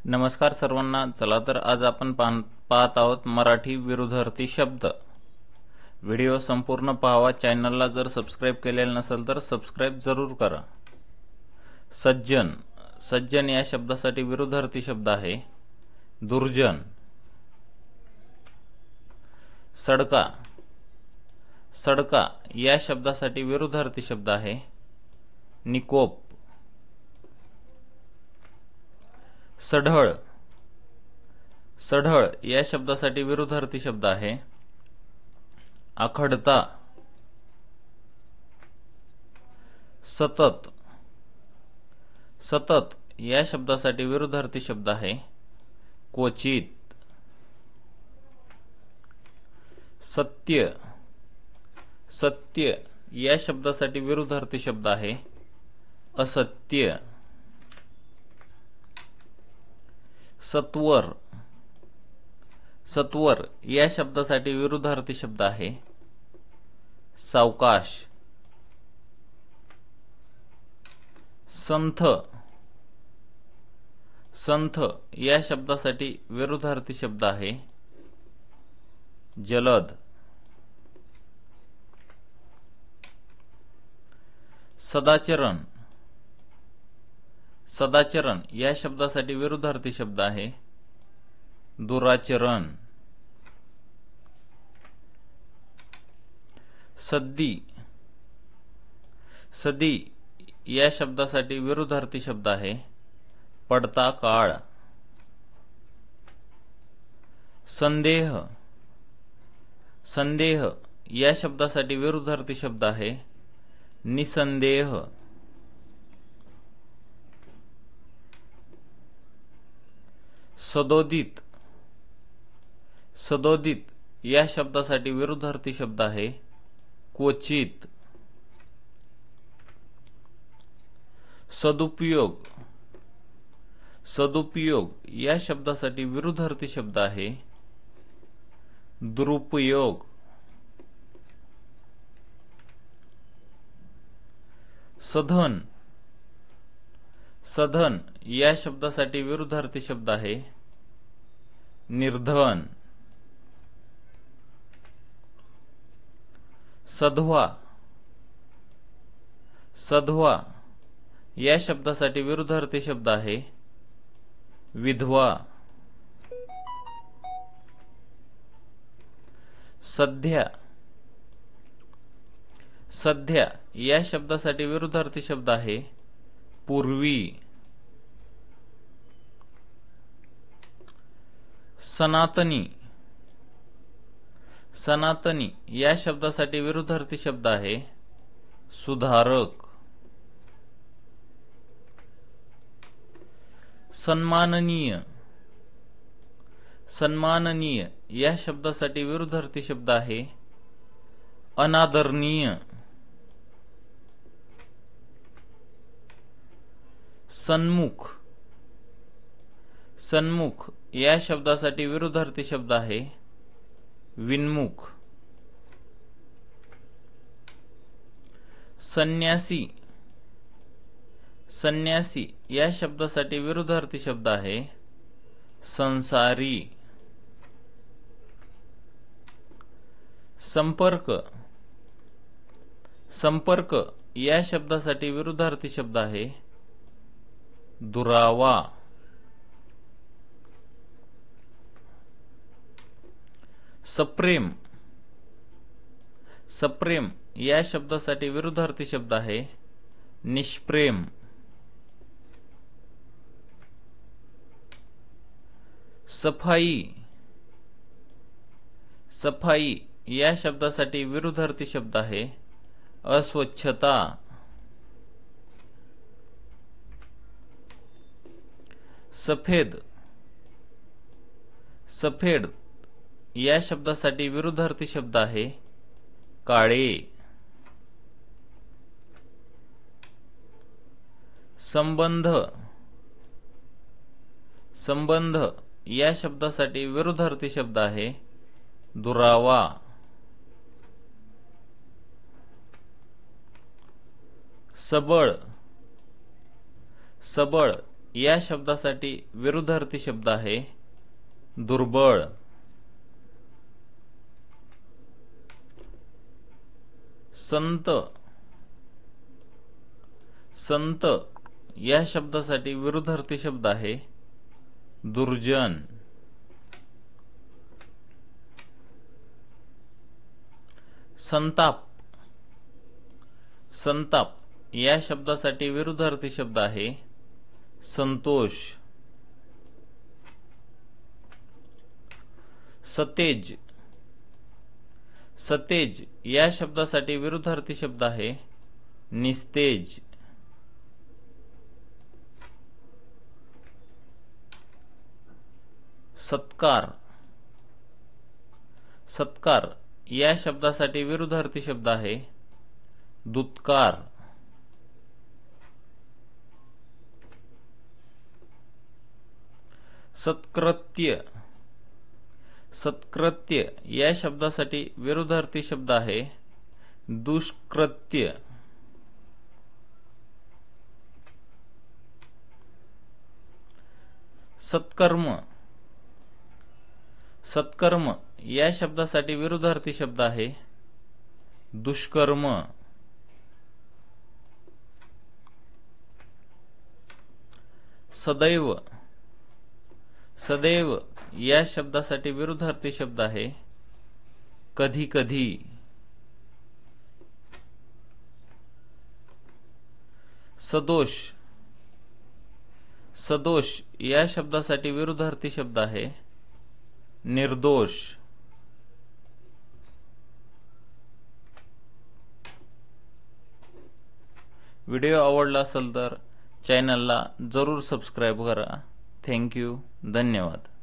नमस्कार सर्वांना. चला तर आज आपण पाहत आहोत मराठी विरुद्धार्थी शब्द. व्हिडिओ संपूर्ण पाहावा. चॅनलला जर सबस्क्राईब केलेलं नसेल तर सबस्क्राईब जरूर करा. सज्जन. सज्जन या शब्दासाठी विरुद्धार्थी शब्द आहे दुर्जन. सडका. सडका या शब्दासाठी विरुद्धार्थी शब्द आहे निकोप. सढळ. सढळ या शब्दासाठी विरुद्धार्थी शब्द आहे आखडता. सतत. सतत या शब्दासाठी विरुद्धार्थी शब्द आहे क्वचित. सत्य. सत्य या शब्दासाठी विरुद्धार्थी शब्द आहे असत्य. सत्वर. सत्वर या शब्दासाठी विरुद्धार्थी शब्द आहे सावकाश. संथ. संथ या शब्दासाठी विरुद्धार्थी शब्द आहे जलद. सदाचरण. सदाचरण या शब्दासाठी विरुद्धार्थी शब्द आहे दुराचरण. सद्दी. सदी या शब्दासाठी विरुद्धार्थी शब्द आहे पडता काळ. संदेह. संदेह या शब्दासाठी विरुद्धार्थी शब्द आहे निसंदेह. सदोदित. सदोदित या शब्दासाठी विरुद्धार्थी शब्द आहे क्वचित. सदुपयोग. सदुपयोग या शब्दासाठी विरुद्धार्थी शब्द आहे दुरुपयोग. सधन. सधन या शब्दासाठी विरुद्धार्थी शब्द आहे निर्धन. सधवा. सधवा या शब्दासाठी विरुद्धार्थी शब्द आहे विधवा. सध्या. सध्या या शब्दासाठी विरुद्धार्थी शब्द आहे पूर्वी. सनातनी. सनातनी या शब्दासाठी विरुद्धार्थी शब्द आहे सुधारक. सन्माननीय. सन्माननीय या शब्दासाठी विरुद्धार्थी शब्द आहे अनादरणीय. सन्मुख. सन्मुख या शब्दासाठी विरुद्धार्थी शब्द आहे विन्मुख. संन्यासी. संन्यासी या शब्दासाठी विरुद्धार्थी शब्द आहे संसारी. संपर्क. संपर्क या शब्दासाठी विरुद्धार्थी शब्द आहे दुरावा. सप्रेम. सप्रेम या शब्दासाठी विरुद्धार्थी शब्द आहे निष्प्रेम. सफाई. सफाई या शब्दासाठी विरुद्धार्थी शब्द आहे अस्वच्छता. सफेद. सफेद या शब्दासाठी विरुद्धार्थी शब्द आहे काळे. संबंध. संबंध या शब्दासाठी विरुद्धार्थी शब्द आहे दुरावा. सबळ. सबळ या शब्दासाठी विरुद्धार्थी शब्द आहे दुर्बळ. संत. संत या शब्दासाठी विरुद्धार्थी शब्द आहे दुर्जन. संताप. संताप या शब्दासाठी विरुद्धार्थी शब्द आहे संतोष. सतेज. सतेज या शब्दासाठी विरुद्धार्थी शब्द आहे निस्तेज. सत्कार. सत्कार या शब्दासाठी विरुद्धार्थी शब्द आहे दुत्कार. सत्कृत्य. सत्कृत्य या शब्दासाठी विरुद्धार्थी शब्द आहे दुष्कृत्य. सत्कर्म. सत्कर्म या शब्दासाठी विरुद्धार्थी शब्द आहे दुष्कर्म. सदैव. सदैव या शब्दासाठी विरुद्धार्थी शब्द आहे कधी कधी. सदोष. सदोष या शब्दासाठी विरुद्धार्थी शब्द आहे निर्दोष. व्हिडिओ आवडला असेल तर चॅनलला जरूर सबस्क्राईब करा. थँक्यू. धन्यवाद.